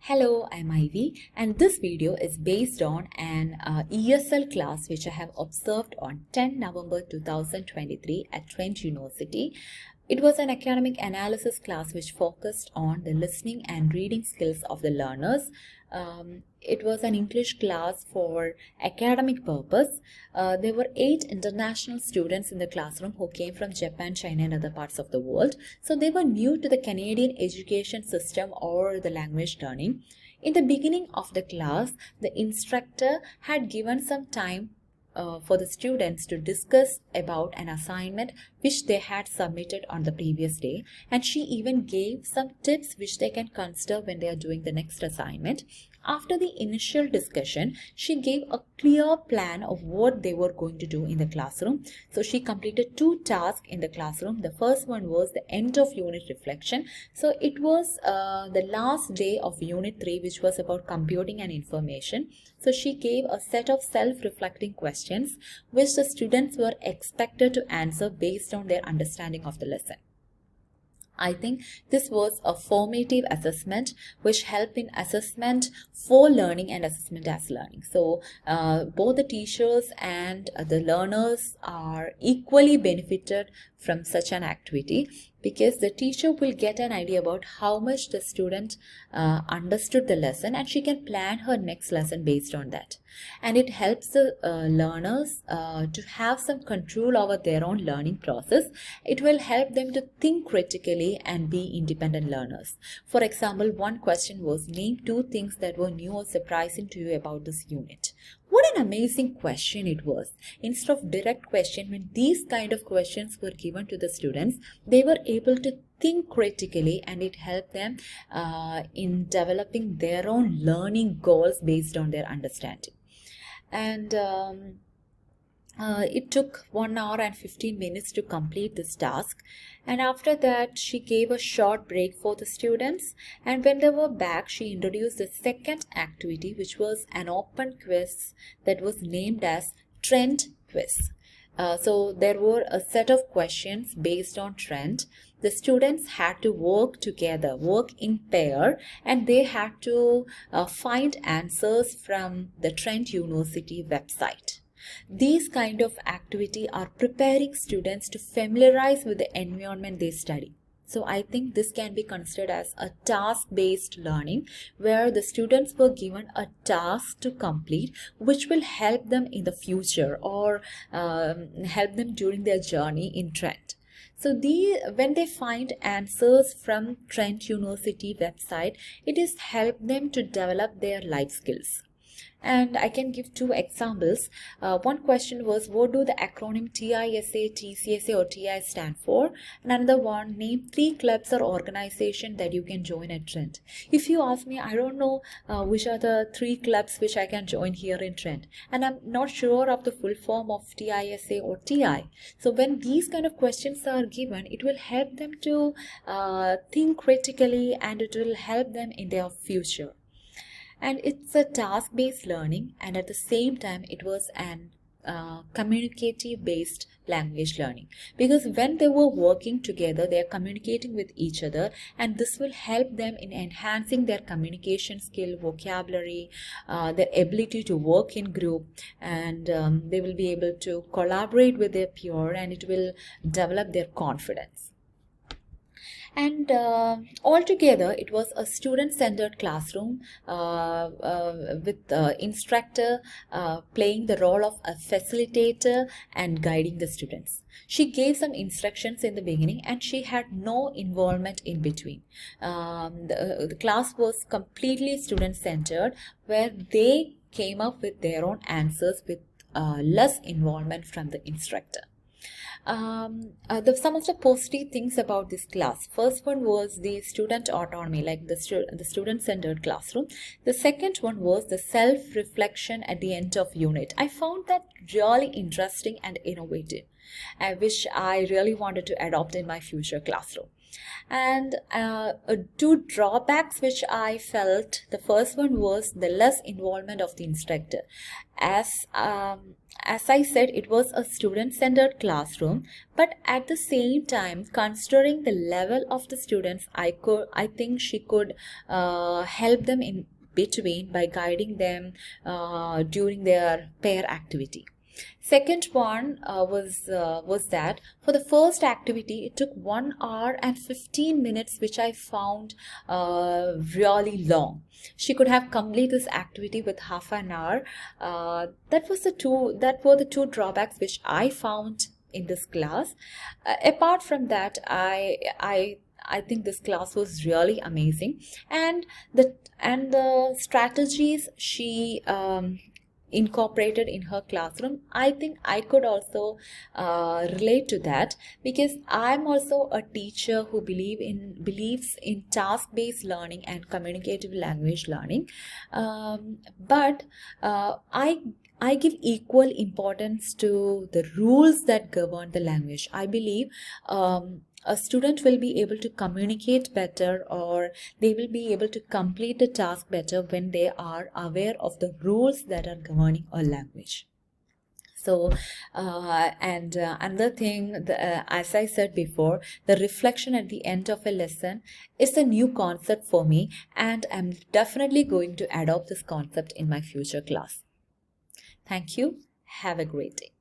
Hello, I'm Ivy, and this video is based on an ESL class which I have observed on 10 November 2023 at Trent University. It was an academic analysis class which focused on the listening and reading skills of the learners. It was an English class for academic purpose. There were 8 international students in the classroom who came from Japan, China and other parts of the world. So they were new to the Canadian education system or the language learning. In the beginning of the class, the instructor had given some time for the students to discuss about an assignment which they had submitted on the previous day, and she even gave some tips which they can consider when they are doing the next assignment. After the initial discussion, she gave a clear plan of what they were going to do in the classroom. So she completed 2 tasks in the classroom. The first one was the end of unit reflection. So it was the last day of unit 3, which was about computing and information. So she gave a set of self-reflecting questions which the students were expected to answer based on their understanding of the lesson. I think this was a formative assessment which helped in assessment for learning and assessment as learning. So both the teachers and the learners are equally benefited from such an activity, because the teacher will get an idea about how much the student understood the lesson, and she can plan her next lesson based on that. And it helps the learners to have some control over their own learning process. It will help them to think critically and be independent learners. For example, one question was, name 2 things that were new or surprising to you about this unit. What an amazing question it was. Instead of direct question, when these kind of questions were given to the students, they were able to think critically, and it helped them in developing their own learning goals based on their understanding. And it took 1 hour and 15 minutes to complete this task, and after that she gave a short break for the students, and when they were back she introduced the second activity, which was an open quiz that was named as Trent Quiz. So there were a set of questions based on Trent. The students had to work together, work in pair, and they had to find answers from the Trent University website. These kind of activity are preparing students to familiarize with the environment they study. So I think this can be considered as a task-based learning, where the students were given a task to complete which will help them in the future or help them during their journey in Trent. So when they find answers from Trent University website, it is help them to develop their life skills. And I can give 2 examples. One question was, what do the acronym TISA, TCSA or TI stand for? And another one, name 3 clubs or organizations that you can join at Trent. If you ask me, I don't know which are the 3 clubs which I can join here in Trent, and I'm not sure of the full form of TISA or TI. So when these kind of questions are given, it will help them to think critically, and it will help them in their future. And it's a task-based learning, and at the same time it was an communicative-based language learning, because when they were working together, they are communicating with each other, and this will help them in enhancing their communication skill, vocabulary, their ability to work in group, and they will be able to collaborate with their peer, and it will develop their confidence. And altogether, it was a student-centered classroom with the instructor playing the role of a facilitator and guiding the students. She gave some instructions in the beginning, and she had no involvement in between. The class was completely student-centered, where they came up with their own answers with less involvement from the instructor. Some of the positive things about this class. First one was the student autonomy, like the student-centered classroom. The second one was the self-reflection at the end of unit. I found that really interesting and innovative, which I really wanted to adopt in my future classroom. And two drawbacks which I felt. The first one was the less involvement of the instructor. As as I said, it was a student-centered classroom, but at the same time, considering the level of the students, I think she could help them in between by guiding them during their pair activity. Second one was that for the first activity it took 1 hour and 15 minutes, which I found really long. She could have completed this activity with half an hour. That were the two drawbacks which I found in this class. Apart from that, I think this class was really amazing, and the strategies she incorporated in her classroom, I think I could also relate to that, because I'm also a teacher who believes in task-based learning and communicative language learning, but I give equal importance to the rules that govern the language. I believe a student will be able to communicate better, or they will be able to complete the task better when they are aware of the rules that are governing a language. So, another thing, as I said before, the reflection at the end of a lesson is a new concept for me, and I'm definitely going to adopt this concept in my future class. Thank you. Have a great day.